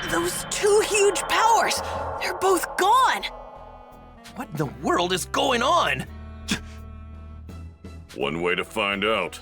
Those two huge powers, they're both gone. What in the world is going on? One way to find out.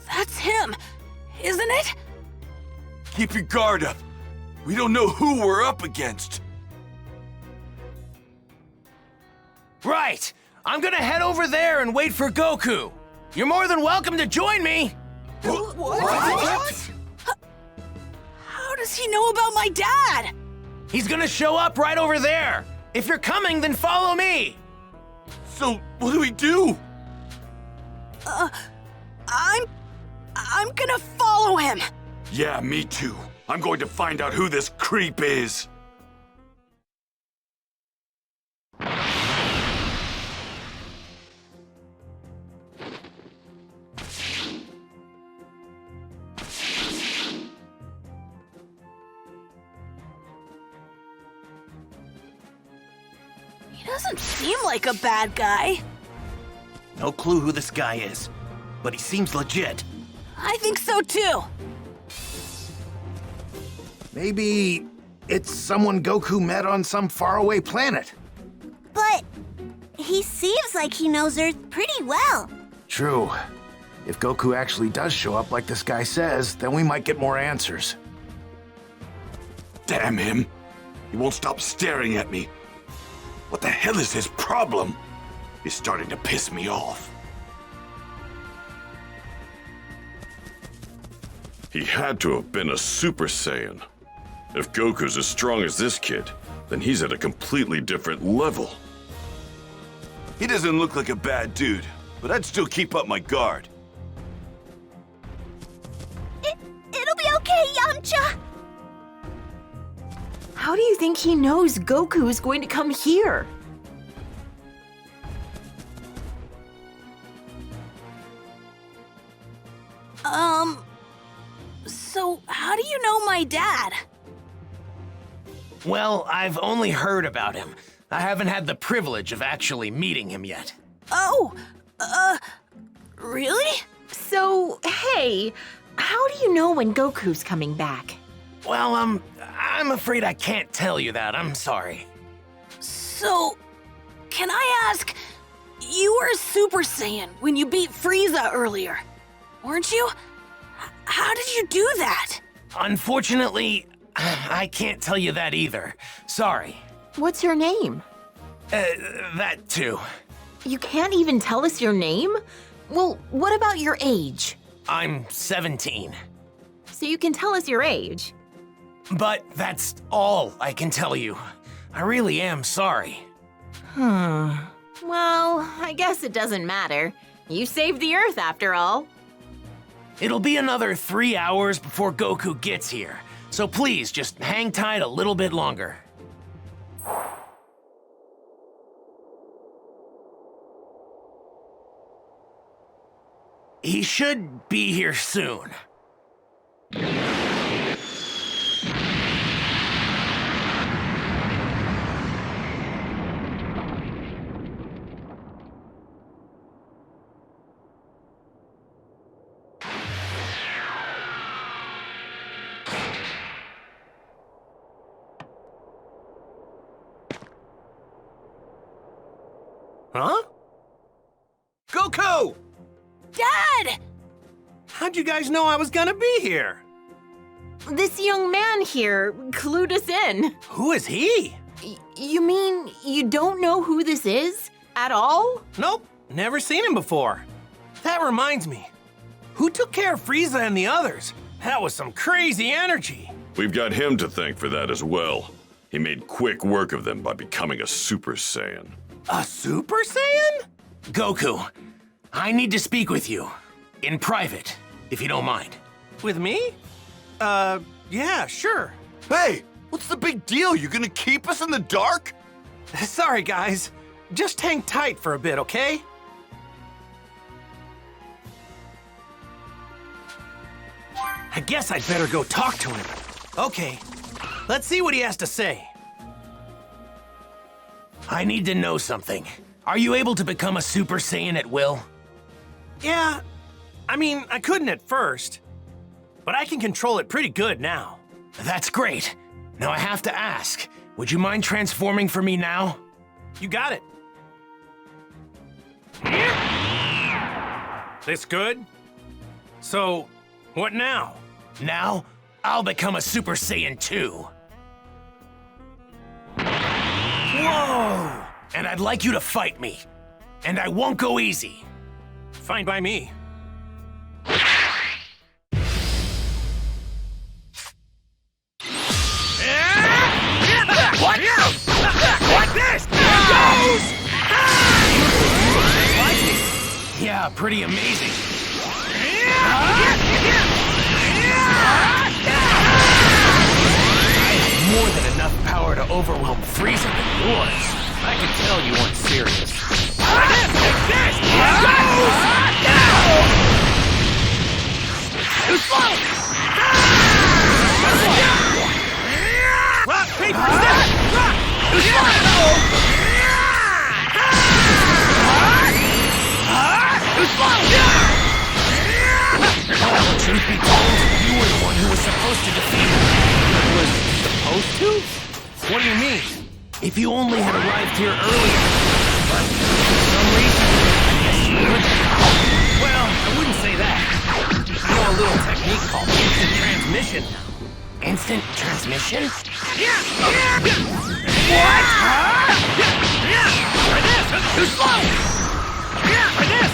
That's him, isn't it? Keep your guard up. We don't know who we're up against. Right! I'm gonna head over there and wait for Goku. You're more than welcome to join me. What? How does he know about my dad? He's gonna show up right over there. If you're coming, then follow me. So, what do we do? I'm gonna follow him. Yeah, me too. I'm going to find out who this creep is. He doesn't seem like a bad guy. No clue who this guy is, but he seems legit. I think so too. Maybe it's someone Goku met on some faraway planet. But he seems like he knows Earth pretty well. True. If Goku actually does show up like this guy says, then we might get more answers. Damn him. He won't stop staring at me. What the hell is his problem? He's starting to piss me off. He had to have been a Super Saiyan. If Goku's as strong as this kid, then he's at a completely different level. He doesn't look like a bad dude, but I'd still keep up my guard. It'll be okay, Yamcha. How do you think he knows Goku is going to come here? So how do you know my dad? Well, I've only heard about him. I haven't had the privilege of actually meeting him yet. Oh, really? So, hey, how do you know when Goku's coming back? Well, I'm afraid I can't tell you that. I'm sorry. So, can I ask, you were a Super Saiyan when you beat Frieza earlier, weren't you? How did you do that? Unfortunately, I can't tell you that either. Sorry. What's your name? That too. You can't even tell us your name? Well, what about your age? I'm 17. So you can tell us your age. But that's all I can tell you. I really am sorry. Well, I guess it doesn't matter. You saved the Earth after all. It'll be another 3 hours before Goku gets here, so please just hang tight a little bit longer. He should be here soon. Huh? Goku! Dad! How'd you guys know I was gonna be here? This young man here clued us in. Who is he? You mean you don't know who this is? At all? Nope, never seen him before. That reminds me. Who took care of Frieza and the others? That was some crazy energy. We've got him to thank for that as well. He made quick work of them by becoming a Super Saiyan. A Super Saiyan? Goku, I need to speak with you. In private, if you don't mind. With me? Yeah, sure. Hey, what's the big deal? You gonna keep us in the dark? Sorry, guys. Just hang tight for a bit, okay? I guess I'd better go talk to him. Okay, let's see what he has to say. I need to know something. Are you able to become a Super Saiyan at will? Yeah, I mean, I couldn't at first, but I can control it pretty good now. That's great. Now I have to ask, would you mind transforming for me now? You got it. This good? So, what now? Now, I'll become a Super Saiyan 2. Whoa! And I'd like you to fight me. And I won't go easy. Fine by me. What? What this? Yeah, pretty amazing. I have more than enough power to overwhelm Frieza and yours. I can tell you weren't serious. Too slow! Rock, paper, scissors! Rock! Too slow! Well, truth be told, you were the one who was supposed to defeat him. Was supposed to? What do you mean? If you only had arrived here earlier. But for some reason, I guess you would. Well, I wouldn't say that. I know a little technique called instant transmission. Instant transmission? What? For this! Too slow! For this!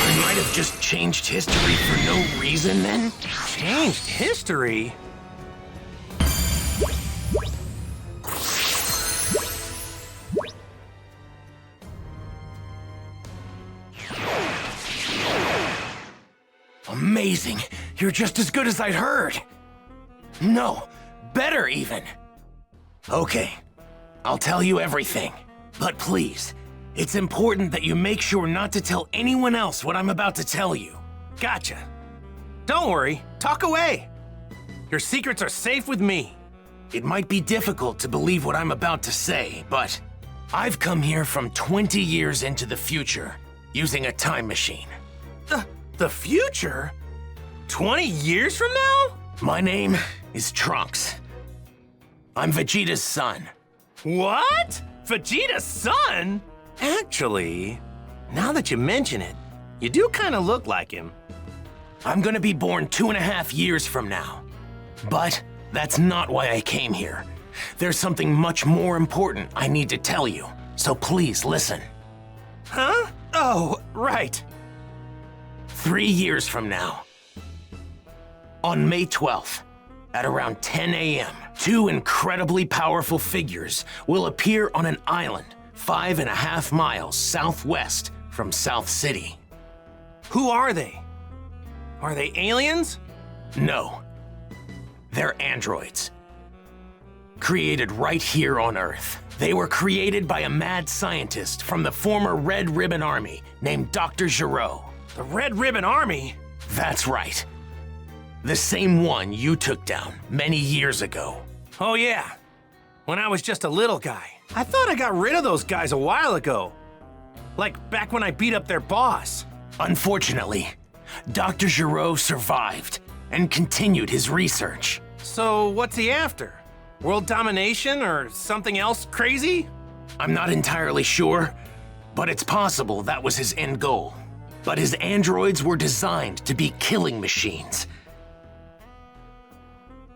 I might have just changed history for no reason then? Changed history? Amazing! You're just as good as I'd heard! No, better even! Okay, I'll tell you everything. But please, it's important that you make sure not to tell anyone else what I'm about to tell you. Gotcha. Don't worry, talk away. Your secrets are safe with me. It might be difficult to believe what I'm about to say, but I've come here from 20 years into the future using a time machine. The future? 20 years from now? My name is Trunks. I'm Vegeta's son. What? Vegeta's son? Actually, now that you mention it, you do kind of look like him. I'm gonna be born 2.5 years from now. But that's not why I came here. There's something much more important I need to tell you, so please listen. Huh? Oh, right. 3 years from now, on May 12th, at around 10 a.m., 2 incredibly powerful figures will appear on an island 5.5 miles southwest from South City. Who are they? Are they aliens? No, they're androids. Created right here on Earth. They were created by a mad scientist from the former Red Ribbon Army named Dr. Gero. The Red Ribbon Army? That's right. The same one you took down many years ago. Oh yeah, when I was just a little guy. I thought I got rid of those guys a while ago. Like back when I beat up their boss. Unfortunately, Dr. Gero survived and continued his research. So what's he after? World domination or something else crazy? I'm not entirely sure, but it's possible that was his end goal. But his androids were designed to be killing machines.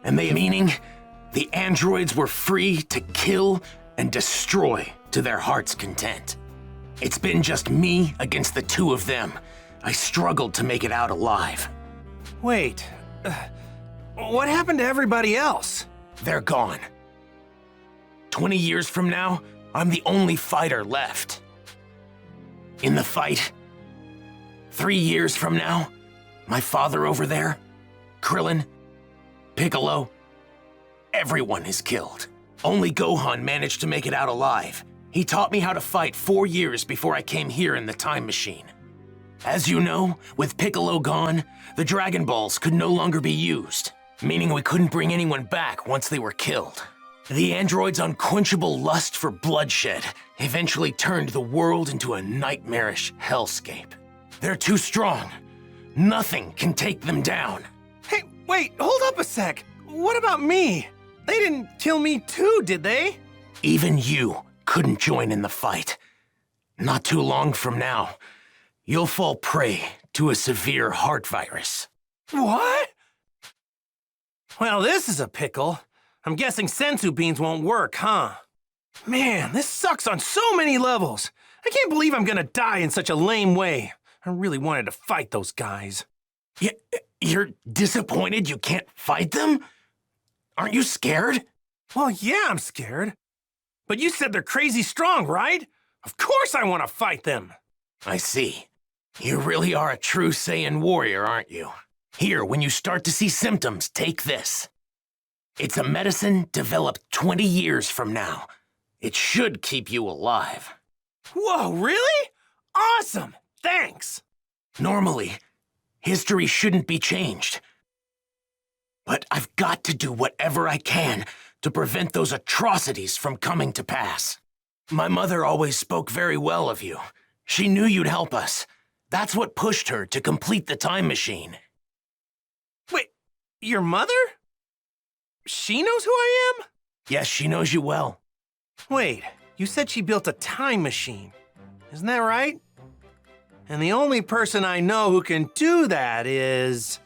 And meaning, the androids were free to kill and destroy to their heart's content. It's been just me against the 2 of them. I struggled to make it out alive. Wait, what happened to everybody else? They're gone. 20 years from now, I'm the only fighter left. In the fight, 3 years from now, my father over there, Krillin, Piccolo, everyone is killed. Only Gohan managed to make it out alive. He taught me how to fight 4 years before I came here in the time machine. As you know, with Piccolo gone, the Dragon Balls could no longer be used, meaning we couldn't bring anyone back once they were killed. The android's unquenchable lust for bloodshed eventually turned the world into a nightmarish hellscape. They're too strong. Nothing can take them down. Hey, wait, hold up a sec. What about me? They didn't kill me too, did they? Even you couldn't join in the fight. Not too long from now, you'll fall prey to a severe heart virus. What? Well, this is a pickle. I'm guessing sensu beans won't work, huh? Man, this sucks on so many levels. I can't believe I'm gonna die in such a lame way. I really wanted to fight those guys. You're disappointed you can't fight them? Aren't you scared? Well, yeah, I'm scared. But you said they're crazy strong, right? Of course I want to fight them. I see. You really are a true Saiyan warrior, aren't you? Here, when you start to see symptoms, take this. It's a medicine developed 20 years from now. It should keep you alive. Whoa, really? Awesome! Thanks! Normally, history shouldn't be changed. But I've got to do whatever I can to prevent those atrocities from coming to pass. My mother always spoke very well of you. She knew you'd help us. That's what pushed her to complete the time machine. Wait, your mother? She knows who I am? Yes, she knows you well. Wait, you said she built a time machine. Isn't that right? And the only person I know who can do that is...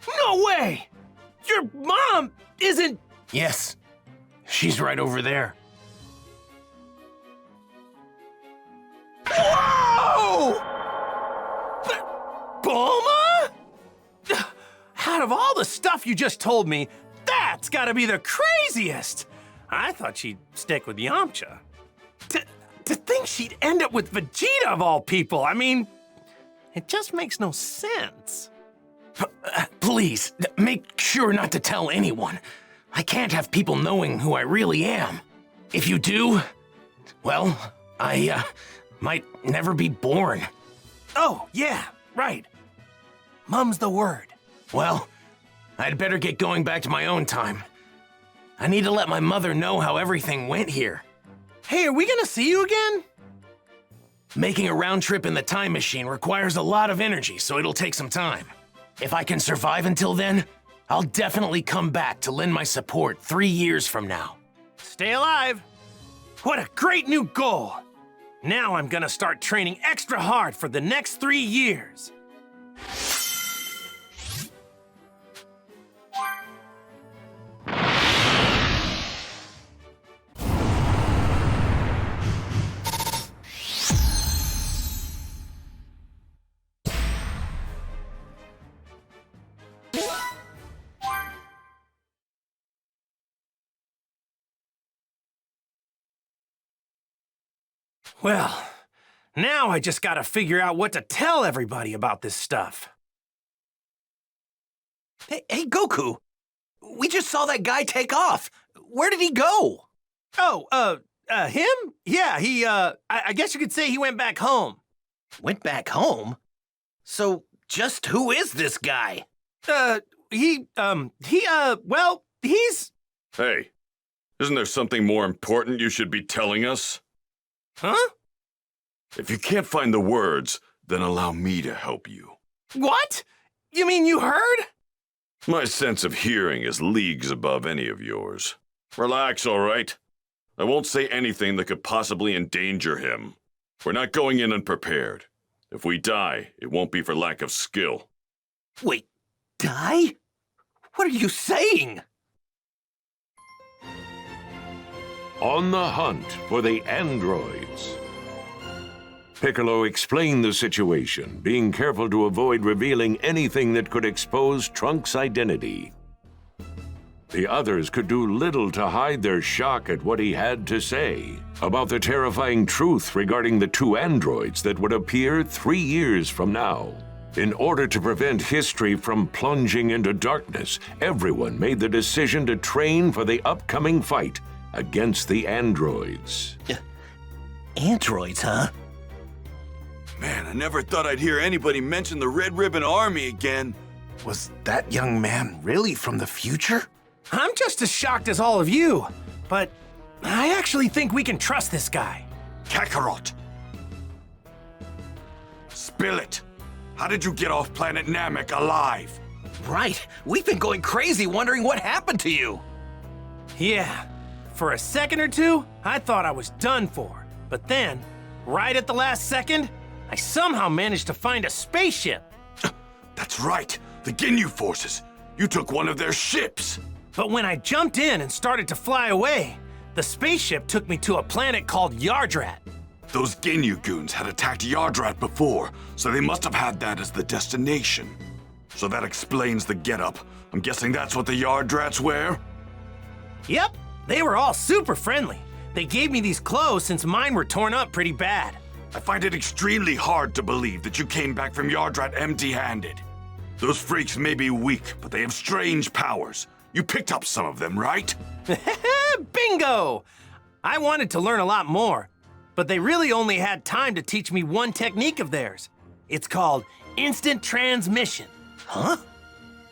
No way! Your mom isn't... Yes, she's right over there. Whoa! Bulma? Out of all the stuff you just told me, that's gotta be the craziest! I thought she'd stick with Yamcha. To think she'd end up with Vegeta of all people, I mean, it just makes no sense. Please, make sure not to tell anyone. I can't have people knowing who I really am. If you do, well, I might never be born. Oh, yeah, right. Mum's the word. Well, I'd better get going back to my own time. I need to let my mother know how everything went here. Hey, are we gonna see you again? Making a round trip in the time machine requires a lot of energy, so it'll take some time. If I can survive until then, I'll definitely come back to lend my support 3 years from now. Stay alive. What a great new goal. Now I'm gonna start training extra hard for the next 3 years. Well, now I just gotta figure out what to tell everybody about this stuff. Hey, Goku! We just saw that guy take off. Where did he go? Oh, him? Yeah, I guess you could say he went back home. Went back home? So, just who is this guy? Well, he's... Hey, isn't there something more important you should be telling us? Huh? If you can't find the words, then allow me to help you. What? You mean you heard? My sense of hearing is leagues above any of yours. Relax, all right? I won't say anything that could possibly endanger him. We're not going in unprepared. If we die, it won't be for lack of skill. Wait, die? What are you saying? On the hunt for the androids. Piccolo explained the situation, being careful to avoid revealing anything that could expose Trunks' identity. The others could do little to hide their shock at what he had to say about the terrifying truth regarding the 2 androids that would appear 3 years from now. In order to prevent history from plunging into darkness, everyone made the decision to train for the upcoming fight against the androids. Androids, huh? Man, I never thought I'd hear anybody mention the Red Ribbon Army again. Was that young man really from the future? I'm just as shocked as all of you, but I actually think we can trust this guy. Kakarot! Spill it! How did you get off planet Namek alive? Right. We've been going crazy wondering what happened to you. Yeah, for a second or two, I thought I was done for. But then, right at the last second, I somehow managed to find a spaceship. That's right, the Ginyu forces. You took one of their ships. But when I jumped in and started to fly away, the spaceship took me to a planet called Yardrat. Those Ginyu goons had attacked Yardrat before, so they must have had that as the destination. So that explains the getup. I'm guessing that's what the Yardrats wear? Yep, they were all super friendly. They gave me these clothes since mine were torn up pretty bad. I find it extremely hard to believe that you came back from Yardrat empty-handed. Those freaks may be weak, but they have strange powers. You picked up some of them, right? Bingo! I wanted to learn a lot more, but they really only had time to teach me one technique of theirs. It's called instant transmission. Huh?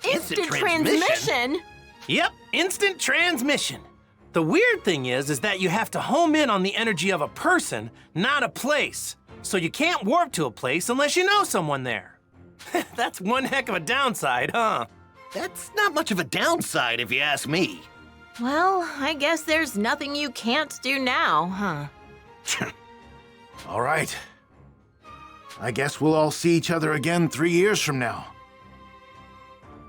Instant transmission? Yep, instant transmission. The weird thing is that you have to home in on the energy of a person, not a place. So you can't warp to a place unless you know someone there. That's one heck of a downside, huh? That's not much of a downside if you ask me. Well, I guess there's nothing you can't do now, huh? All right. I guess we'll all see each other again 3 years from now.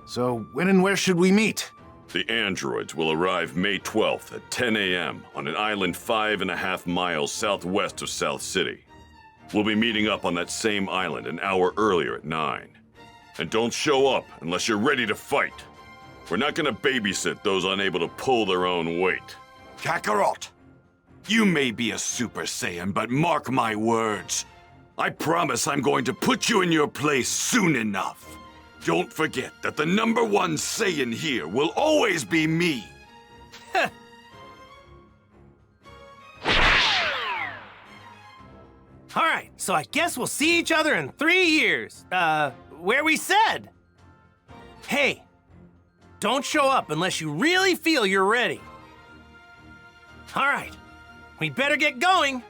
So when and where should we meet? The androids will arrive May 12th at 10 a.m. on an island 5.5 miles southwest of South City. We'll be meeting up on that same island an hour earlier at 9. And don't show up unless you're ready to fight. We're not gonna babysit those unable to pull their own weight. Kakarot! You may be a Super Saiyan, but mark my words. I promise I'm going to put you in your place soon enough. Don't forget that the #1 Saiyan here will always be me. All right, so I guess we'll see each other in 3 years. Where we said. Hey, don't show up unless you really feel you're ready. All right, we'd better get going.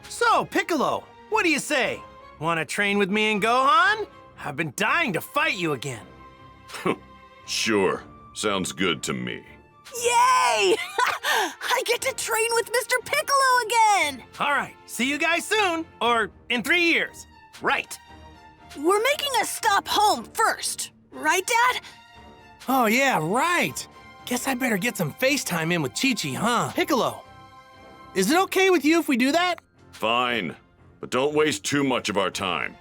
So, Piccolo, what do you say? Want to train with me and Gohan? I've been dying to fight you again. Sure, sounds good to me. Yay! I get to train with Mr. Piccolo again! All right, see you guys soon, or in 3 years. Right. We're making a stop home first, right, Dad? Oh, yeah, right. Guess I better get some FaceTime in with Chi-Chi, huh? Piccolo, is it okay with you if we do that? Fine, but don't waste too much of our time.